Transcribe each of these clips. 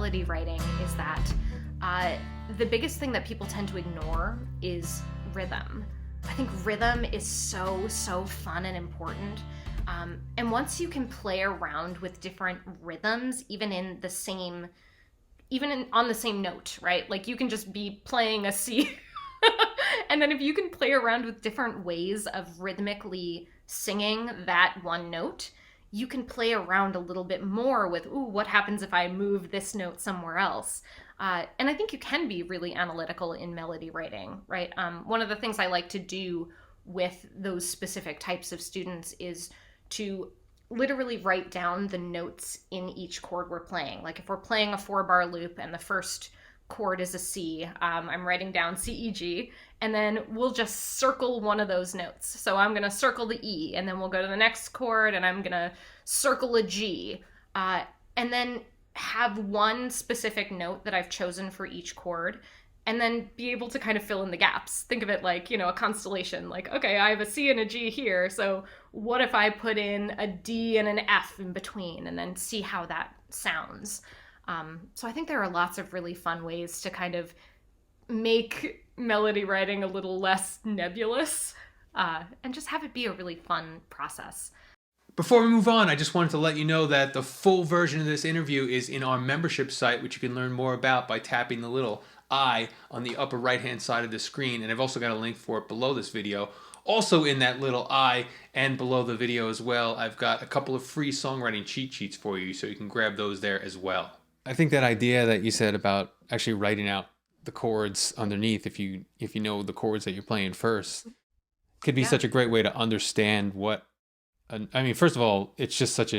melody writing is that the biggest thing that people tend to ignore is rhythm. I think rhythm is so fun and important. And once you can play around with different rhythms, even on the same note, right? Like you can just be playing a C. And then if you can play around with different ways of rhythmically singing that one note, you can play around a little bit more with, ooh, what happens if I move this note somewhere else? And I think you can be really analytical in melody writing, right? One of the things I like to do with those specific types of students is to literally write down the notes in each chord we're playing. Like if we're playing a 4-bar loop and the first chord is a C, I'm writing down C, E, G, and then we'll just circle one of those notes. So I'm going to circle the E, and then we'll go to the next chord, and I'm going to circle a G, and then have one specific note that I've chosen for each chord, and then be able to kind of fill in the gaps. Think of it like, a constellation. Like, okay, I have a C and a G here, so what if I put in a D and an F in between, and then see how that sounds? So I think there are lots of really fun ways to kind of make melody writing a little less nebulous, and just have it be a really fun process. Before we move on, I just wanted to let you know that the full version of this interview is in our membership site, which you can learn more about by tapping the little I on the upper right-hand side of the screen. And I've also got a link for it below this video. Also in that little I and below the video as well, I've got a couple of free songwriting cheat sheets for you, so you can grab those there as well. I think that idea that you said about actually writing out the chords underneath, if you know the chords that you're playing first, could be such a great way to understand what. I mean, first of all, it's just such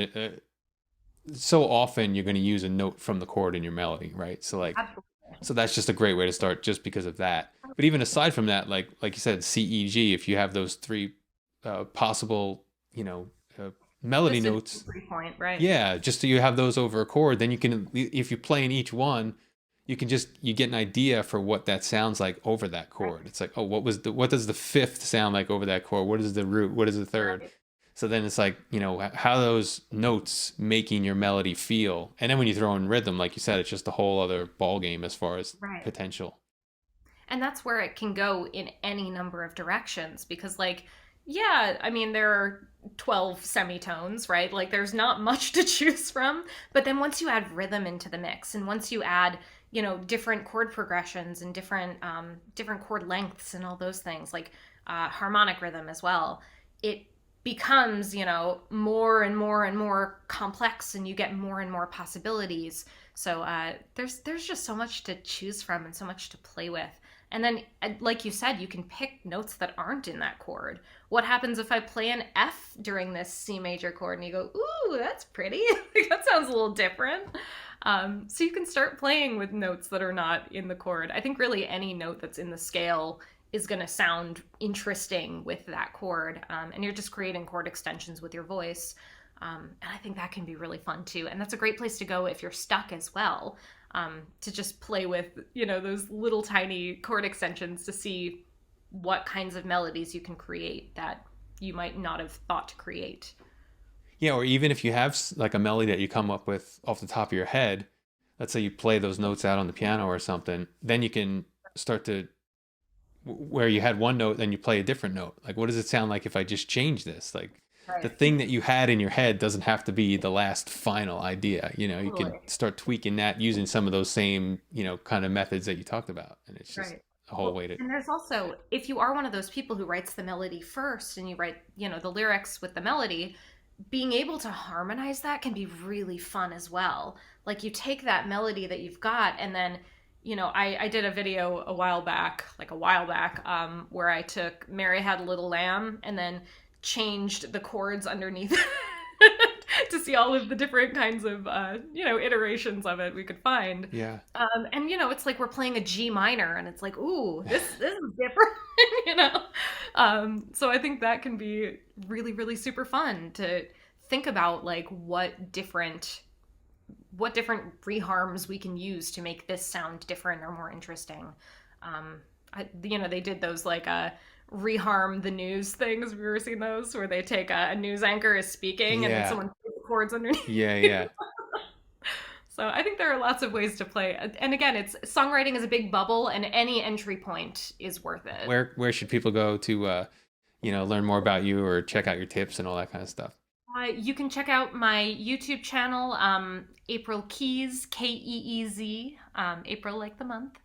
so often you're going to use a note from the chord in your melody, right? So like, absolutely. So that's just a great way to start, just because of that. But even aside from that, like you said, C, E, G, if you have those three possible, melody notes, 3-point, right? Yeah, just so you have those over a chord, then you can, if you play in each one, you get an idea for what that sounds like over that chord. Right. It's like, oh, what does the fifth sound like over that chord? What is the root? What is the third? Right. So then it's like, how those notes making your melody feel. And then when you throw in rhythm, like you said, it's just a whole other ball game as far as potential. And that's where it can go in any number of directions, because there are 12 semitones, right? Like there's not much to choose from. But then once you add rhythm into the mix, and once you add, different chord progressions and different chord lengths and all those things, like harmonic rhythm as well, it becomes, more and more and more complex, and you get more and more possibilities. So there's just so much to choose from and so much to play with. And then, like you said, you can pick notes that aren't in that chord. What happens if I play an F during this C major chord, and you go, ooh, that's pretty. That sounds a little different. So you can start playing with notes that are not in the chord. I think really any note that's in the scale is going to sound interesting with that chord. And you're just creating chord extensions with your voice. And I think that can be really fun too. And that's a great place to go if you're stuck as well. To just play with, those little tiny chord extensions to see what kinds of melodies you can create that you might not have thought to create. Yeah, or even if you have like a melody that you come up with off the top of your head, let's say you play those notes out on the piano or something, then you can start to, where you had one note, then you play a different note. Like, what does it sound like if I just change this? Like, right. The thing that you had in your head doesn't have to be the last final idea. You can start tweaking that using some of those same, kind of methods that you talked about. And it's just a whole way to. And there's also, if you are one of those people who writes the melody first and you write, the lyrics with the melody, being able to harmonize that can be really fun as well. Like you take that melody that you've got, and then, I did a video a while back, where I took Mary Had a Little Lamb and then changed the chords underneath to see all of the different kinds of, iterations of it we could find. Yeah. And, it's like we're playing a G minor, and it's like, ooh, this is different, So I think that can be really, really super fun to think about, like, what different reharms we can use to make this sound different or more interesting. They did those, like, reharm the news things. Have you ever seen those where they take a news anchor is speaking and then someone plays the chords underneath? Yeah. So I think there are lots of ways to play. And again, it's songwriting is a big bubble, and any entry point is worth it. Where should people go to learn more about you or check out your tips and all that kind of stuff? You can check out my YouTube channel, April Keys, Keez, April like the month.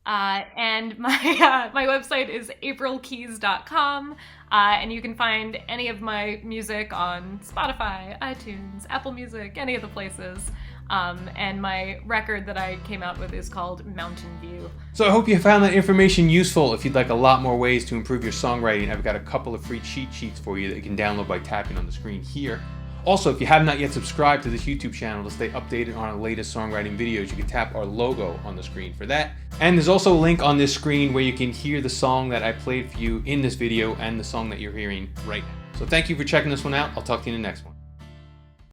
And my my website is aprilkeys.com, and you can find any of my music on Spotify, iTunes, Apple Music, any of the places. And my record that I came out with is called Mountain View. So I hope you found that information useful. If you'd like a lot more ways to improve your songwriting, I've got a couple of free cheat sheets for you that you can download by tapping on the screen here. Also, if you have not yet subscribed to this YouTube channel to stay updated on our latest songwriting videos, you can tap our logo on the screen for that. And there's also a link on this screen where you can hear the song that I played for you in this video and the song that you're hearing right now. So thank you for checking this one out. I'll talk to you in the next one.